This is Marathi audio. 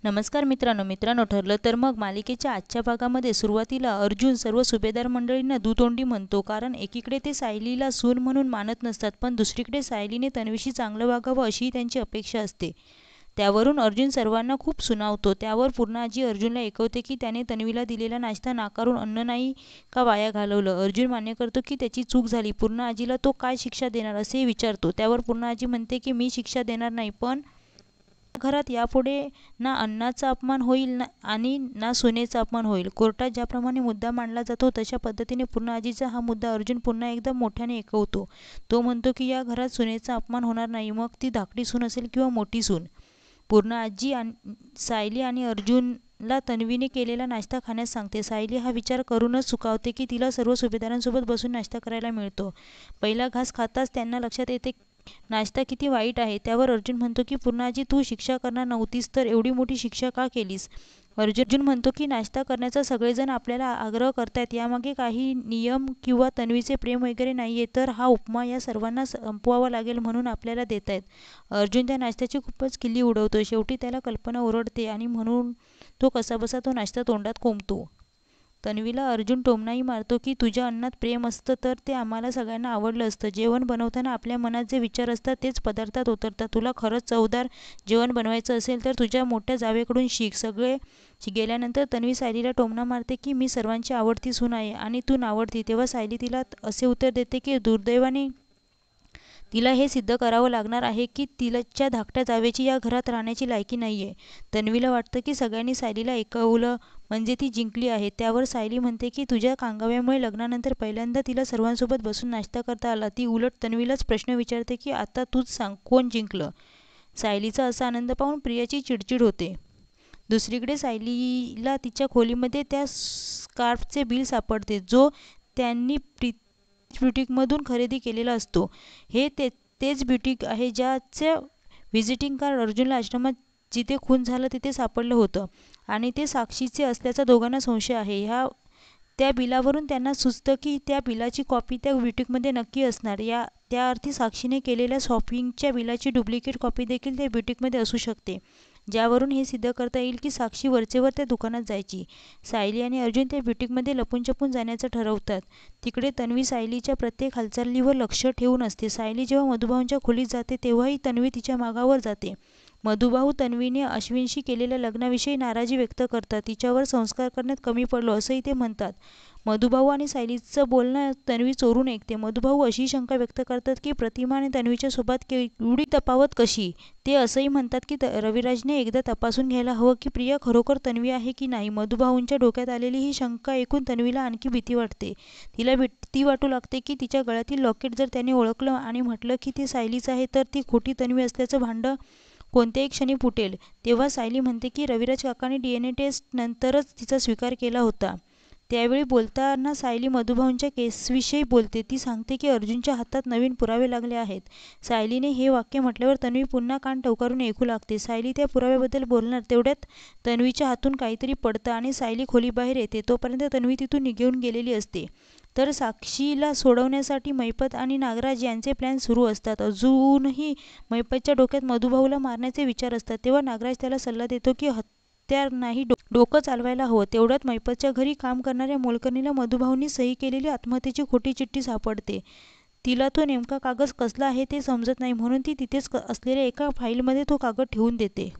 नमस्कार मित्रांनो ठरलं तर मग मालिकेच्या आजच्या भागामध्ये सुरुवातीला अर्जुन सर्व सुभेदार मंडळींना दुतोंडी म्हणतो, कारण एकीकडे ते सायलीला सून म्हणून मानत नसतात, पण दुसरीकडे सायलीने तन्वीशी चांगलं वागावं अशी त्यांची अपेक्षा असते. त्यावरून अर्जुन सर्वांना खूप सुनावतो. त्यावर पूर्णाजी अर्जुनला ऐकवते की त्याने तन्वीला दिलेला नाश्ता नाकारून अन्न नाही का वाया घालवलं. अर्जुन मान्य करतो की त्याची चूक झाली. पूर्णाजीला तो काय शिक्षा देणार असे विचारतो. त्यावर पूर्णाजी म्हणते की मी शिक्षा देणार नाही, पण घरात यापुढे ना अन्नाचा अपमान होईल आणि ना सुनेचा अपमान होईल. कोर्टात ज्याप्रमाणे मुद्दा मांडला जातो तशा पद्धतीने पूर्णाजीचा हा मुद्दा अर्जुन पुन्हा एकदा मोठ्याने ऐकवतो. तो म्हणतो की या घरात सुनेचा अपमान होणार नाही, मग ती धाकटी सून असेल किंवा मोठी सून. पूर्णाजी सायली आणि अर्जुनला तन्वीने केलेला नाश्ता खाण्यास सांगते. सायली हा विचार करूनच सुखावते की तिला सर्व सुभेदारांसोबत बसून नाश्ता करायला मिळतो. पहिला घास खाताच त्यांना लक्षात येते नाश्ता किती वाईट आहे. त्यावर अर्जुन म्हणतो की पूर्णाजी, तू शिक्षा करणार नव्हतीस तर एवढी मोठी शिक्षा का केलीस. अर्जुन म्हणतो की नाश्ता करण्याचा सगळेजण आपल्याला आग्रह करतायत, यामागे काही नियम किंवा तन्वीचे प्रेम वगैरे नाहीये, तर हा उपमा या सर्वांना संपवावा लागेल म्हणून आपल्याला देतायत. अर्जुन त्या नाश्त्याची खूपच खिल्ली उडवतो. शेवटी त्याला कल्पना ओरडते आणि म्हणून तो कसाबसा तो नाश्ता तोंडात कोंबतो. तन्वीला अर्जुन टोमणाही मारतो की तुझ्या अन्नात प्रेम असतं तर ते आम्हाला सगळ्यांना आवडलं असतं. जेवण बनवताना आपल्या मनात जे विचार असतात तेच पदार्थात उतरतात. तुला खरंच चवदार जेवण बनवायचं असेल तर तुझ्या मोठ्या जावेकडून शिक. सगळे गेल्यानंतर तन्वी सायलीला टोमणा मारते की मी सर्वांची आवडती सून आहे आणि तू नावडती. तेव्हा सायली तिला असे उत्तर देते की दुर्दैवाने तिला हे सिद्ध करावं लागणार आहे की तिच्या धाकट्या जावेची या घरात राहण्याची लायकी नाहीये. तन्वीला वाटतं की सगळ्यांनी सायलीला ऐकवलं म्हणजे ती जिंकली आहे. त्यावर सायली म्हणते की तुझ्या कांगाव्यामुळे लग्नानंतर पहिल्यांदा तिला सर्वांसोबत बसून नाश्ता करता आला. ती उलट तन्वीलाच प्रश्न विचारते की आता तूच सांग कोण जिंकलं. सायलीचा असा आनंद पाहून प्रियाची चिडचिड होते. दुसरीकडे सायलीला तिच्या खोलीमध्ये त्या स्कार्फचे बिल सापडते जो त्यांनी ब्युटिकमधून खरेदी केलेला असतो. हे तेच ब्युटिक आहे ज्याचं व्हिजिटिंग कार्ड अर्जुनला आश्रमात जिथे खून झाला तिथे सापडलं होतं आणि ते साक्षीचे असल्याचा दोघांना संशय आहे. त्या बिलावरून त्यांना सुचतं की त्या बिलाची कॉपी त्या ब्युटिकमध्ये नक्की असणार. त्या अर्थी साक्षीने केलेल्या शॉपिंगच्या बिलाची डुप्लिकेट कॉपी देखील त्या ब्युटिकमध्ये असू शकते, ज्यावरून हे सिद्ध करता येईल की साक्षी वरचेवर त्या दुकानात जायची. सायली आणि अर्जुन त्या ब्युटिकमध्ये लपून जाण्याचं ठरवतात. तिकडे तन्वी सायलीच्या प्रत्येक हालचालीवर लक्ष ठेवून असते. सायली जेव्हा मधुभाऊंच्या खोलीत जाते तेव्हाही तन्वी तिच्या मागावर जाते. मधुभाऊ तन्वीने अश्विनशी केलेल्या लग्नाविषयी नाराजी व्यक्त करतात. तिच्यावर संस्कार करण्यात कमी पडलो असंही ते म्हणतात. मधुभाऊ आणि सायलीचं बोलणं तन्वी चोरून ऐकते. मधुभाऊ अशी शंका व्यक्त करतात की प्रतिमा आणि तन्वीच्या सोबत एवढी तफावत कशी. ते असंही म्हणतात की रविराजने एकदा तपासून घ्यायला हवं की प्रिया खरोखर तन्वी आहे की नाही. मधुभाऊंच्या डोक्यात आलेली ही शंका ऐकून तन्वीला आणखी भीती वाटते. तिला भीती वाटू लागते की तिच्या गळ्यातील लॉकेट जर त्याने ओळखलं आणि म्हटलं की ते सायलीचं आहे तर ती खोटी तन्वी असल्याचं भांडं कोणत्याही क्षणी फुटेल. तेव्हा सायली म्हणते की रविराज काकांनी DNA टेस्ट नंतरच तिचा स्वीकार केला होता. त्यावेळी बोलताना सायली मधुभाऊंच्या केसविषयी बोलते. ती सांगते की अर्जुनच्या हातात नवीन पुरावे लागले आहेत. सायलीने हे वाक्य म्हटल्यावर तन्वी पुन्हा कान टवकारून ऐकू लागते. सायली त्या पुराव्याबद्दल बोलणार तेवढ्यात तन्वीच्या हातून काहीतरी पडतं आणि सायली खोलीबाहेर येते. तोपर्यंत तन्वी तिथून निघून गेलेली असते. तर साक्षीला सोडवण्यासाठी मैपत आणि नागराज यांचे प्लॅन सुरू असतात. अजूनही मैपतच्या डोक्यात मधुभाऊला मारण्याचे विचार असतात. तेव्हा नागराज त्याला सल्ला देतो की हत्यार नाही, डोकं चालवायला हवं. तेवढ्यात मैपतच्या घरी काम करणाऱ्या मोलकरणीला मधुभाऊंनी सही केलेली आत्महत्येची खोटी चिठ्ठी सापडते. तिला तो नेमका कागद कसला आहे ते समजत नाही, म्हणून ती तिथेच असलेल्या एका फाईलमध्ये तो कागद ठेवून देते.